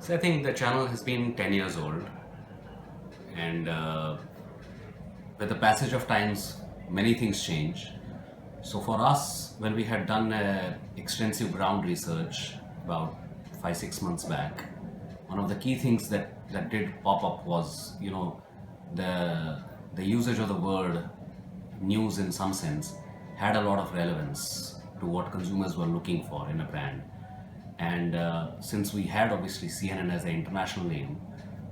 So I think the channel has been 10 years old, and with the passage of times, many things change. So for us, when we had done extensive ground research about 5-6 months back, one of the key things that did pop up was the usage of the word news in some sense had a lot of relevance to what consumers were looking for in a brand. And since we had obviously CNN as an international name,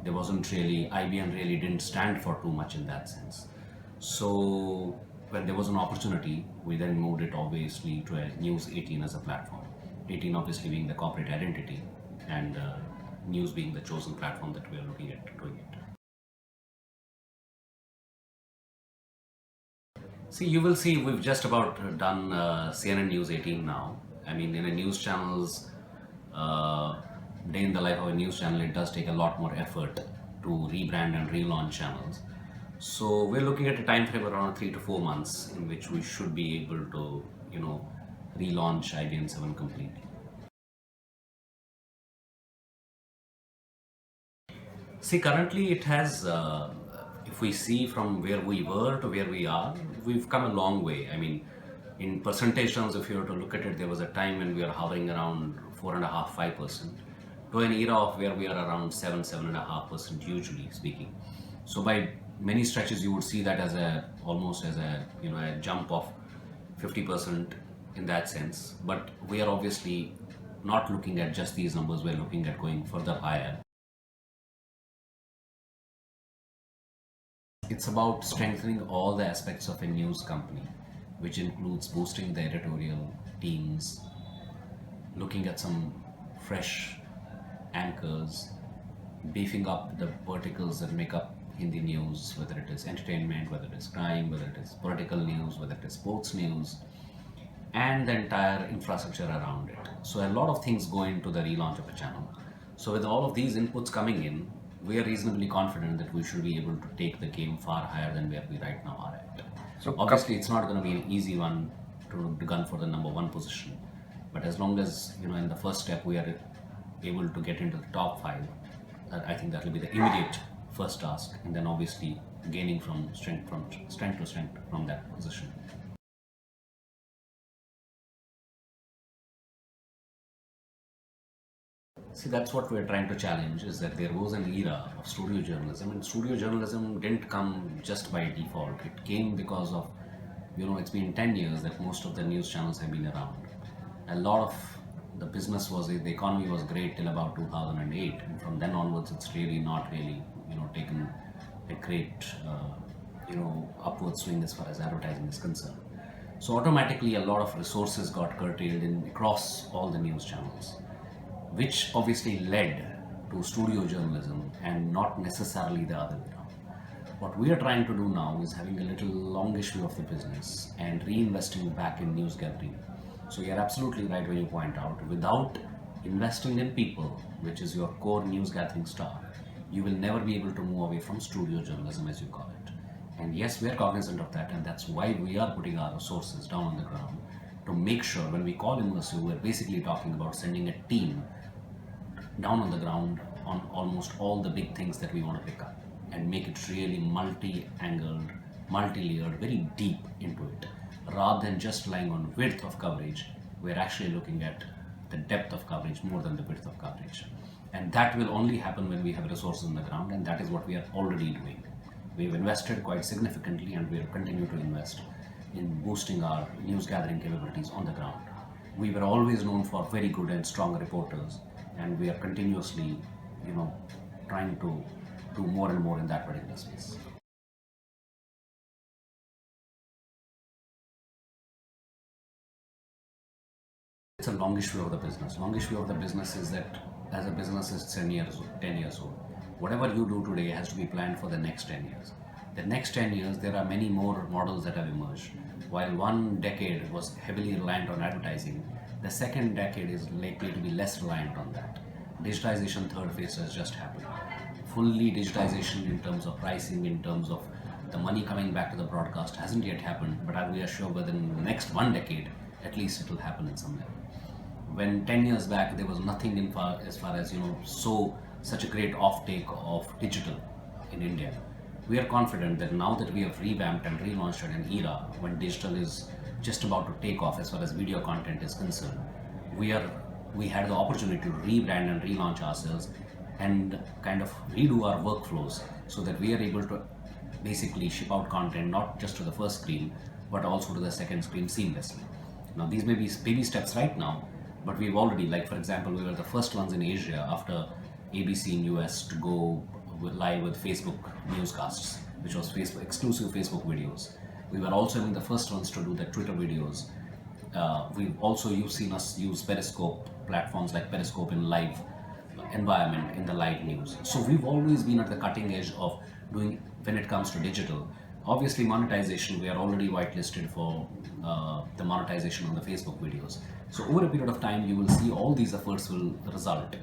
there wasn't really, IBN really didn't stand for too much in that sense. So when there was an opportunity, we then moved it obviously to a News 18 as a platform. 18 obviously being the corporate identity, and News being the chosen platform that we are looking at doing it. See, you will see we've just about done CNN News 18 now. I mean, in a news channel's day in the life of a news channel, it does take a lot more effort to rebrand and relaunch channels. So we're looking at a time frame around 3 to 4 months in which we should be able to, relaunch IBN 7 completely. See, currently it has, if we see from where we were to where we are, we've come a long way. I mean, in percentage terms, if you were to look at it, there was a time when we were hovering around 4.5%, 5%, to an era of where we are around 7.5%, usually speaking. So by many stretches, you would see that as almost as a jump of 50% in that sense. But we are obviously not looking at just these numbers, we're looking at going further higher. It's about strengthening all the aspects of a news company, which includes boosting the editorial teams, looking at some fresh anchors, beefing up the verticals that make up Hindi news, whether it is entertainment, whether it is crime, whether it is political news, whether it is sports news, and the entire infrastructure around it. So a lot of things go into the relaunch of a channel. So with all of these inputs coming in, we are reasonably confident that we should be able to take the game far higher than where we right now are at. So obviously it's not going to be an easy one to gun for the number one position, but as long as in the first step we are able to get into the top 5, I think that will be the immediate first task, and then obviously gaining from strength to strength from that position. See, that's what we're trying to challenge, is that there was an era of studio journalism, and studio journalism didn't come just by default. It came because of, it's been 10 years that most of the news channels have been around. A lot of the business the economy was great till about 2008, and from then onwards, it's really not really, taken a great, upward swing as far as advertising is concerned. So automatically, a lot of resources got curtailed across all the news channels, which obviously led to studio journalism and not necessarily the other way around. What we are trying to do now is having a little longish view of the business and reinvesting back in news gathering. So you're absolutely right when you point out, without investing in people, which is your core news gathering star, you will never be able to move away from studio journalism, as you call it. And yes, we are cognizant of that, and that's why we are putting our resources down on the ground to make sure when we call immersive, we're basically talking about sending a team down on the ground on almost all the big things that we want to pick up and make it really multi-angled, multi-layered, very deep into it. Rather than just relying on width of coverage, we're actually looking at the depth of coverage more than the width of coverage. And that will only happen when we have resources on the ground, and that is what we are already doing. We've invested quite significantly, and we'll continue to invest in boosting our news gathering capabilities on the ground. We were always known for very good and strong reporters, and we are continuously, trying to do more and more in that particular space. It's a longish view of the business. Longish view of the business is that as a business is 10 years old. Whatever you do today has to be planned for the next 10 years. The next 10 years, there are many more models that have emerged. While one decade was heavily reliant on advertising, the second decade is likely to be less reliant on that. Digitization third phase has just happened. Fully digitization in terms of pricing, in terms of the money coming back to the broadcast hasn't yet happened, but we are sure within the next one decade, at least it will happen in some level. When 10 years back there was nothing as far as so such a great offtake of digital in India. We are confident that now that we have revamped and relaunched at an era when digital is just about to take off as far as video content is concerned, we had the opportunity to rebrand and relaunch ourselves and kind of redo our workflows so that we are able to basically ship out content not just to the first screen but also to the second screen seamlessly. Now these may be baby steps right now, but we've already, like for example, we were the first ones in Asia after ABC in US to go live with Facebook newscasts, which was Facebook exclusive Facebook videos. We were also among the first ones to do the Twitter videos. You've seen us use Periscope platforms like Periscope in live environment in the live news. So we've always been at the cutting edge of doing when it comes to digital. Obviously, monetization, we are already whitelisted for the monetization on the Facebook videos. So over a period of time, you will see all these efforts will result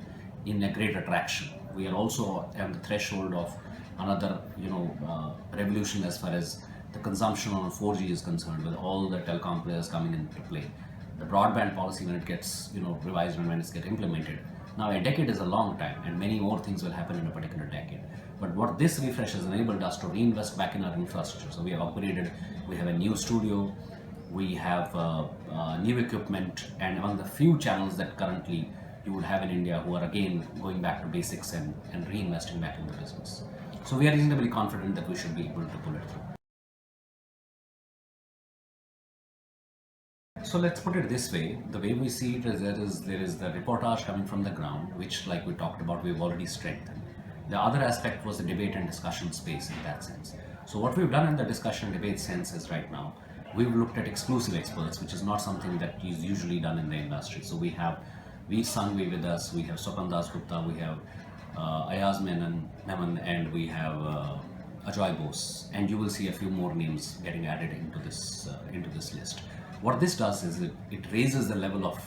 in a great attraction. We are also at the threshold of another, revolution as far as the consumption on 4G is concerned, with all the telecom players coming into play. The broadband policy, when it gets, revised and when it gets implemented. Now, a decade is a long time, and many more things will happen in a particular decade. But what this refresh has enabled us to reinvest back in our infrastructure. So we have upgraded, we have a new studio, we have new equipment, and among the few channels that currently you would have in India who are again going back to basics and reinvesting back in the business. So we are reasonably confident that we should be able to pull it through. So let's put it this way, the way we see it is there is the reportage coming from the ground, which like we talked about, we've already strengthened. The other aspect was the debate and discussion space in that sense. So what we've done in the discussion and debate sense is right now, we've looked at exclusive experts, which is not something that is usually done in the industry. So we have Veer Sanghvi with us, we have Swapan Das Gupta, we have Ayaz Menon, and we have Ajoy Bose, and you will see a few more names getting added into this list. What this does is it raises the level of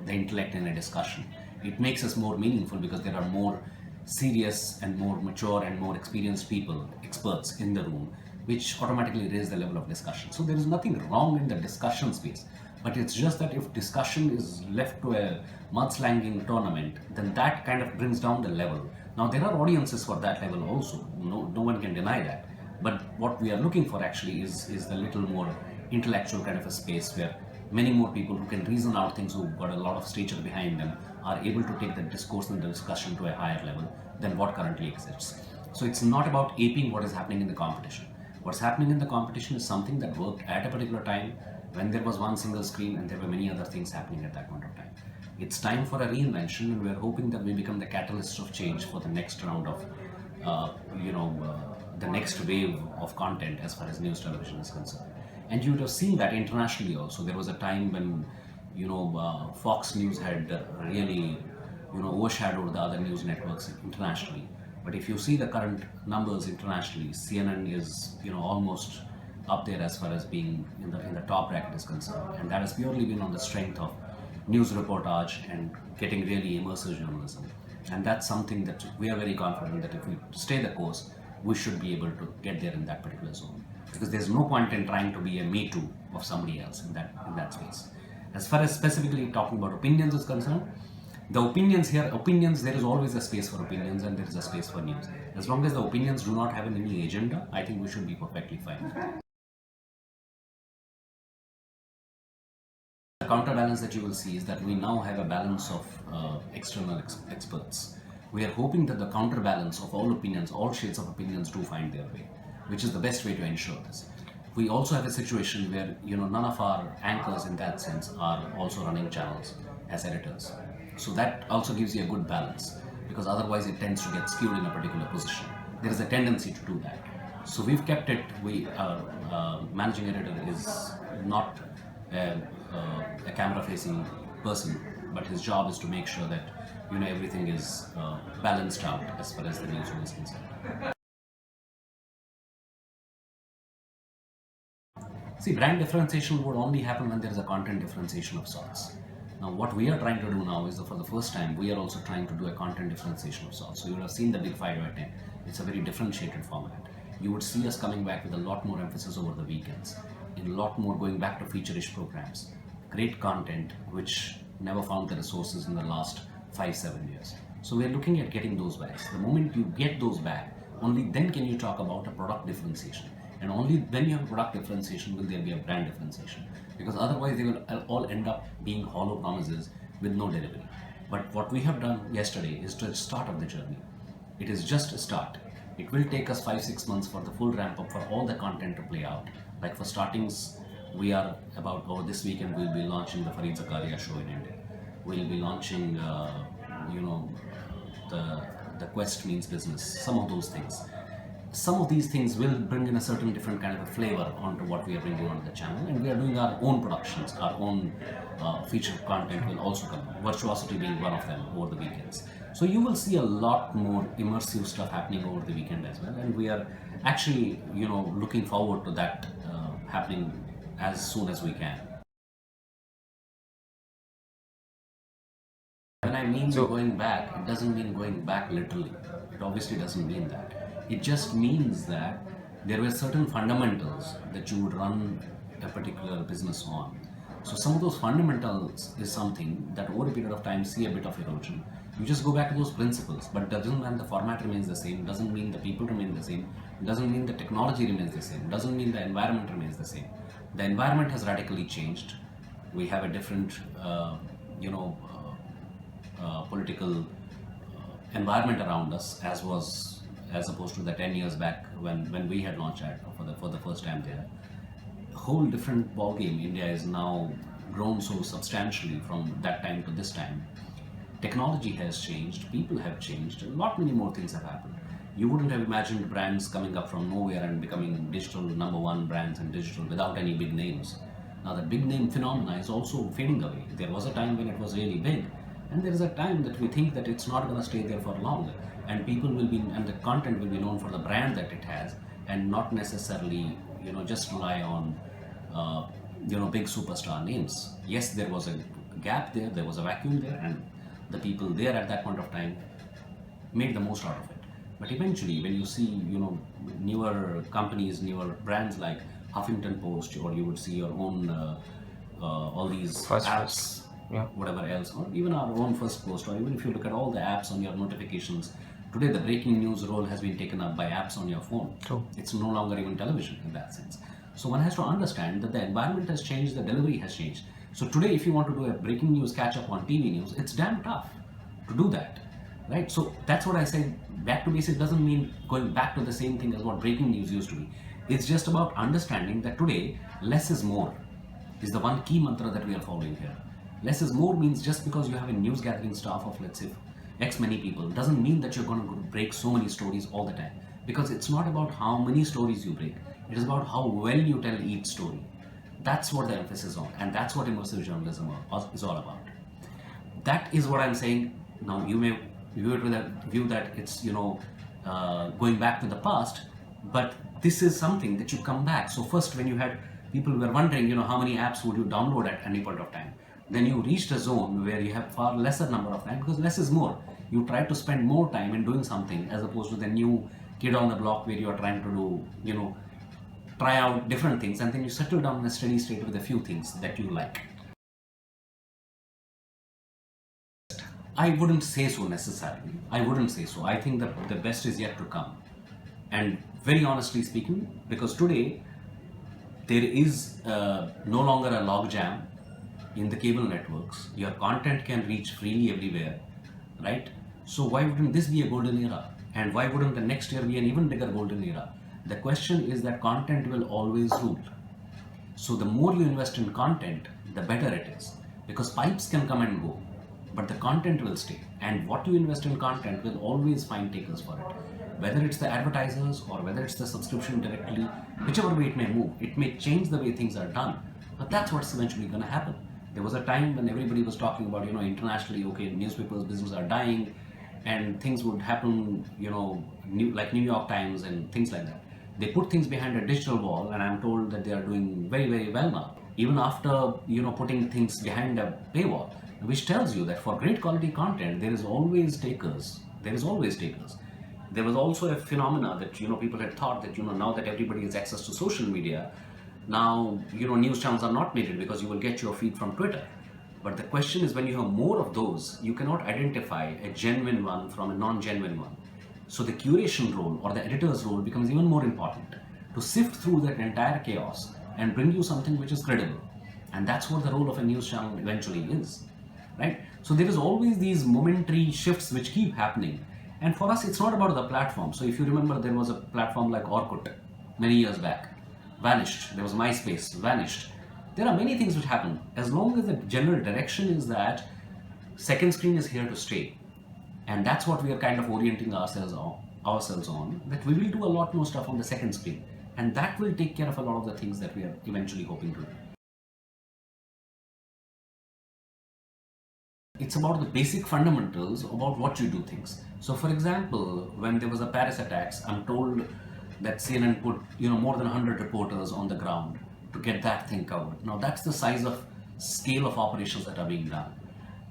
the intellect in a discussion. It makes us more meaningful because there are more serious and more mature and more experienced people, experts in the room, which automatically raise the level of discussion. So there is nothing wrong in the discussion space, but it's just that if discussion is left to a mudslanging tournament, then that kind of brings down the level. Now there are audiences for that level also, no one can deny that. But what we are looking for actually is a little more intellectual kind of a space where many more people who can reason out things, who've got a lot of stature behind them, are able to take the discourse and the discussion to a higher level than what currently exists. So it's not about aping what is happening in the competition. What's happening in the competition is something that worked at a particular time when there was one single screen and there were many other things happening at that point of time. It's time for a reinvention, and we're hoping that we become the catalyst of change for the next round of, the next wave of content as far as news television is concerned. And you would have seen that internationally also. There was a time when, Fox News had really, overshadowed the other news networks internationally. But if you see the current numbers internationally, CNN is, almost up there as far as being in the top bracket is concerned. And that has purely been on the strength of news reportage and getting really immersive journalism. And that's something that we are very confident that if we stay the course, we should be able to get there in that particular zone. Because there's no point in trying to be a me too of somebody else in that space. As far as specifically talking about opinions is concerned, the opinions here, there is always a space for opinions and there is a space for news. As long as the opinions do not have any agenda, I think we should be perfectly fine. The counterbalance that you will see is that we now have a balance of external experts. We are hoping that the counterbalance of all opinions, all shades of opinions do find their way, which is the best way to ensure this. We also have a situation where none of our anchors in that sense are also running channels as editors. So that also gives you a good balance, because otherwise it tends to get skewed in a particular position. There is a tendency to do that. So we've kept it, managing editor is not a camera-facing person, but his job is to make sure that everything is balanced out as far as the newsroom is concerned. See, brand differentiation would only happen when there is a content differentiation of sorts. Now, what we are trying to do now is that for the first time, we are also trying to do a content differentiation of sorts. So you would have seen the Big 5/10. It's a very differentiated format. You would see us coming back with a lot more emphasis over the weekends, in a lot more going back to feature-rich programs. Great content which never found the resources in the last 5-7 years. So we're looking at getting those back. The moment you get those back, only then can you talk about a product differentiation. And only when you have product differentiation will there be a brand differentiation. Because otherwise they will all end up being hollow promises with no delivery. But what we have done yesterday is the start of the journey. It is just a start. It will take us 5-6 months for the full ramp up for all the content to play out. Like for startings, we are about over this weekend we'll be launching the Fareed Zakaria show in India. We'll be launching, the Quest means business. Some of those things. Some of these things will bring in a certain different kind of a flavor onto what we are bringing onto the channel, and we are doing our own productions, our own featured content will also come. Virtuosity being one of them over the weekends. So you will see a lot more immersive stuff happening over the weekend as well, and we are actually, looking forward to that happening as soon as we can. When I mean going back, it doesn't mean going back literally. It obviously doesn't mean that. It just means that there were certain fundamentals that you would run a particular business on. So some of those fundamentals is something that over a period of time see a bit of erosion. You just go back to those principles, but doesn't mean the format remains the same, doesn't mean the people remain the same, doesn't mean the technology remains the same, doesn't mean the environment remains the same. The environment has radically changed. We have a different, political environment around us as opposed to the 10 years back when we had launched ad for the first time there. A whole different ballgame. India is now grown so substantially from that time to this time. Technology has changed, people have changed, a lot many more things have happened. You wouldn't have imagined brands coming up from nowhere and becoming digital number one brands in digital without any big names. Now the big name phenomena is also fading away. There was a time when it was really big, and there is a time that we think that it's not going to stay there for long, and the content will be known for the brand that it has, and not necessarily, just rely on, big superstar names. Yes, there was a gap there was a vacuum there, and the people there at that point of time made the most out of it. But eventually, when you see, newer companies, newer brands like Huffington Post, or you would see your own, all these apps, whatever else, or even our own First Post, or even if you look at all the apps on your notifications, today the breaking news role has been taken up by apps on your phone. True. It's no longer even television in that sense. So one has to understand that the environment has changed, the delivery has changed. So today, if you want to do a breaking news catch up on TV news, it's damn tough to do that, right? So that's what I say. Back to basics doesn't mean going back to the same thing as what breaking news used to be. It's just about understanding that today, less is more is the one key mantra that we are following here. Less is more means just because you have a news gathering staff of, let's say, X many people, doesn't mean that you're going to break so many stories all the time. Because it's not about how many stories you break, it is about how well you tell each story. That's what the emphasis on, and that's what immersive journalism is all about. That is what I'm saying. Now you may view it with a view that it's going back to the past, but this is something that you come back. So first, when you had people were wondering, how many apps would you download at any point of time, then you reached a zone where you have far lesser number of time, because less is more. You try to spend more time in doing something as opposed to the new kid on the block where you are trying to do, try out different things, and then you settle down in a steady state with a few things that you like. I wouldn't say so necessarily. I wouldn't say so. I think that the best is yet to come. And very honestly speaking, because today there is no longer a logjam in the cable networks. Your content can reach freely everywhere, right? So why wouldn't this be a golden era? And why wouldn't the next year be an even bigger golden era? The question is that content will always rule. So the more you invest in content, the better it is. Because pipes can come and go, but the content will stay. And what you invest in content will always find takers for it. Whether it's the advertisers or whether it's the subscription directly, whichever way it may move, it may change the way things are done. But that's what's eventually going to happen. There was a time when everybody was talking about, internationally, okay, newspapers' business are dying, and things would happen, like New York Times and things like that. They put things behind a digital wall, and I'm told that they are doing very, very well now, even after putting things behind a paywall, which tells you that for great quality content, there is always takers. There is always takers. There was also a phenomena that people had thought that now that everybody has access to social media, now news channels are not needed because you will get your feed from Twitter. But the question is, when you have more of those, you cannot identify a genuine one from a non-genuine one. So the curation role or the editor's role becomes even more important to sift through that entire chaos and bring you something which is credible. And that's what the role of a news channel eventually is, right? So there is always these momentary shifts which keep happening. And for us, it's not about the platform. So if you remember, there was a platform like Orkut many years back, vanished. There was MySpace, vanished. There are many things which happen. As long as the general direction is that second screen is here to stay, and that's what we are kind of orienting ourselves on, that we will do a lot more stuff on the second screen, and that will take care of a lot of the things that we are eventually hoping to do. It's about the basic fundamentals about what you do things. So for example, when there was a Paris attacks, I'm told that CNN put more than 100 reporters on the ground to get that thing covered. Now that's the size of scale of operations that are being done.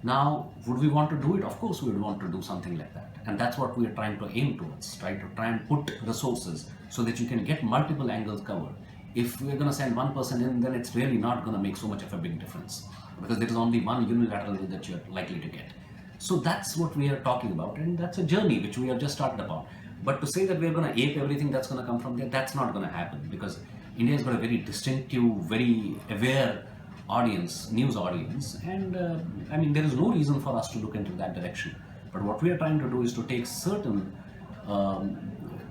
Now, would we want to do it? Of course we would want to do something like that. And that's what we are trying to aim towards, try and put resources so that you can get multiple angles covered. If we're going to send one person in, then it's really not going to make so much of a big difference, because there is only one unilateral way that you're likely to get. So that's what we are talking about, and that's a journey which we have just started upon. But to say that we're going to ape everything that's going to come from there, that's not going to happen, because India has got a very distinctive, very aware audience, news audience, and I mean, there is no reason for us to look into that direction. But what we are trying to do is to take certain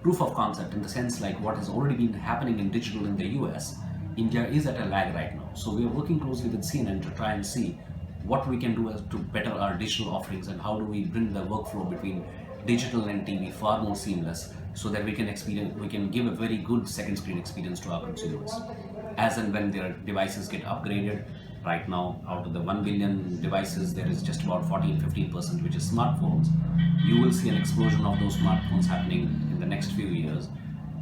proof of concept, in the sense like what has already been happening in digital in the US. India is at a lag right now, so we are working closely with CNN to try and see what we can do to better our digital offerings, and how do we bring the workflow between digital and TV far more seamless, so that we can give a very good second screen experience to our consumers. As and when their devices get upgraded, right now out of the 1 billion devices, there is just about 14-15% which is smartphones. You will see an explosion of those smartphones happening in the next few years,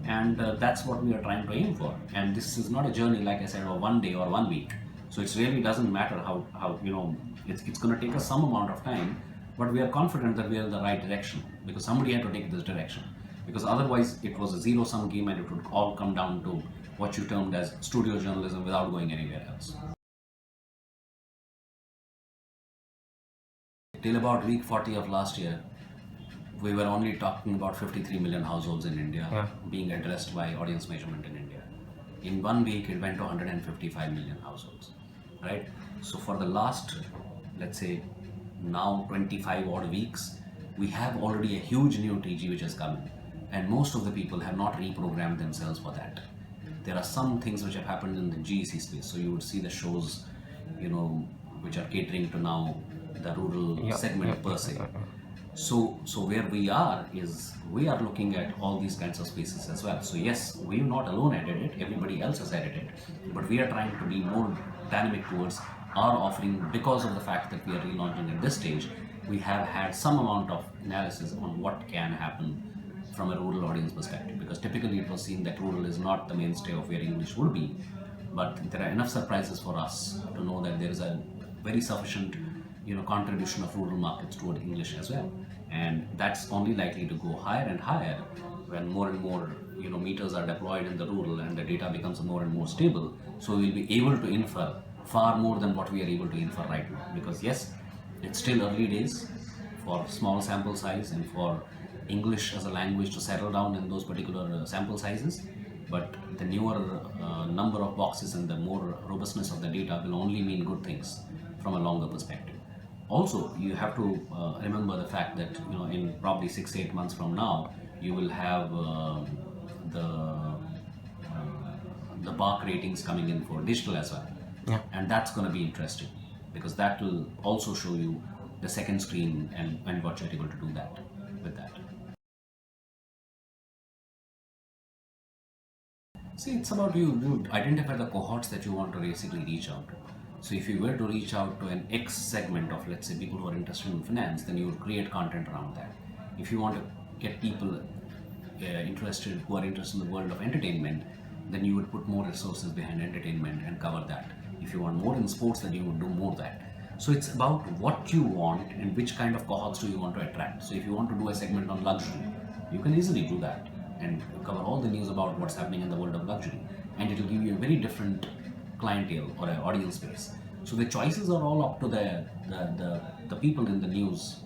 and that's what we are trying to aim for. And this is not a journey, like I said, of 1 day or 1 week. So it really doesn't matter how it's going to take us some amount of time, but we are confident that we are in the right direction, because somebody had to take this direction, because otherwise it was a zero-sum game and it would all come down to what you termed as studio journalism without going anywhere else. Till about week 40 of last year, we were only talking about 53 million households in India being addressed by audience measurement in India. In 1 week, it went to 155 million households, right? So for the last, let's say, now 25 odd weeks, we have already a huge new TG which has come in, and most of the people have not reprogrammed themselves for that. There are some things which have happened in the GEC space, so you would see the shows, which are catering to now the rural segment per se. So where we are is, we are looking at all these kinds of spaces as well. So yes, we've not alone added it, everybody else has added it, but we are trying to be more dynamic towards our offering, because of the fact that we are relaunching at this stage. We have had some amount of analysis on what can happen from a rural audience perspective, because typically it was seen that rural is not the mainstay of where English would be, but there are enough surprises for us to know that there is a very sufficient contribution of rural markets toward English as well, and that's only likely to go higher and higher when more and more meters are deployed in the rural and the data becomes more and more stable. So we'll be able to infer far more than what we are able to infer right now, because yes, it's still early days for small sample size and for English as a language to settle down in those particular sample sizes, but the newer number of boxes and the more robustness of the data will only mean good things from a longer perspective. Also, you have to remember the fact that in probably 6-8 months from now, you will have the BARC ratings coming in for digital as well, and that's going to be interesting, because that will also show you the second screen and what you're able to do that with that. See, it's about you identify the cohorts that you want to basically reach out to. So if you were to reach out to an X segment of, let's say, people who are interested in finance, then you would create content around that. If you want to get people who are interested in the world of entertainment, then you would put more resources behind entertainment and cover that. If you want more in sports, then you would do more that. So it's about what you want and which kind of cohorts do you want to attract. So if you want to do a segment on luxury, you can easily do that and cover all the news about what's happening in the world of luxury, and it will give you a very different clientele or an audience base. So the choices are all up to the people in the news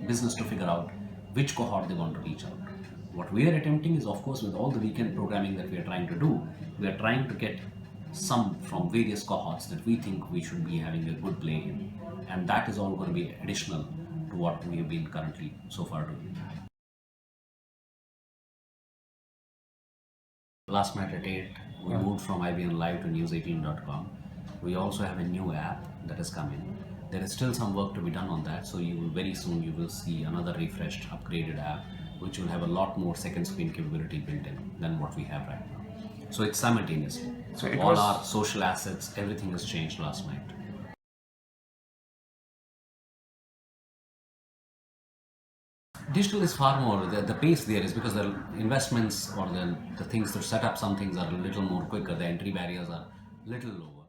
business to figure out which cohort they want to reach out. What we are attempting is, of course, with all the weekend programming that we are trying to do, we are trying to get some from various cohorts that we think we should be having a good play in. And that is all going to be additional to what we have been currently so far doing. Last night at 8, we moved from IBN Live to news18.com. We also have a new app that has come in. There is still some work to be done on that, so you will very soon you will see another refreshed, upgraded app, which will have a lot more second screen capability built in than what we have right now. So it's simultaneously. So it all was- our social assets, everything has changed last night. Digital is far more, the pace there is because the investments or the things to set up some things are a little more quicker, the entry barriers are little lower.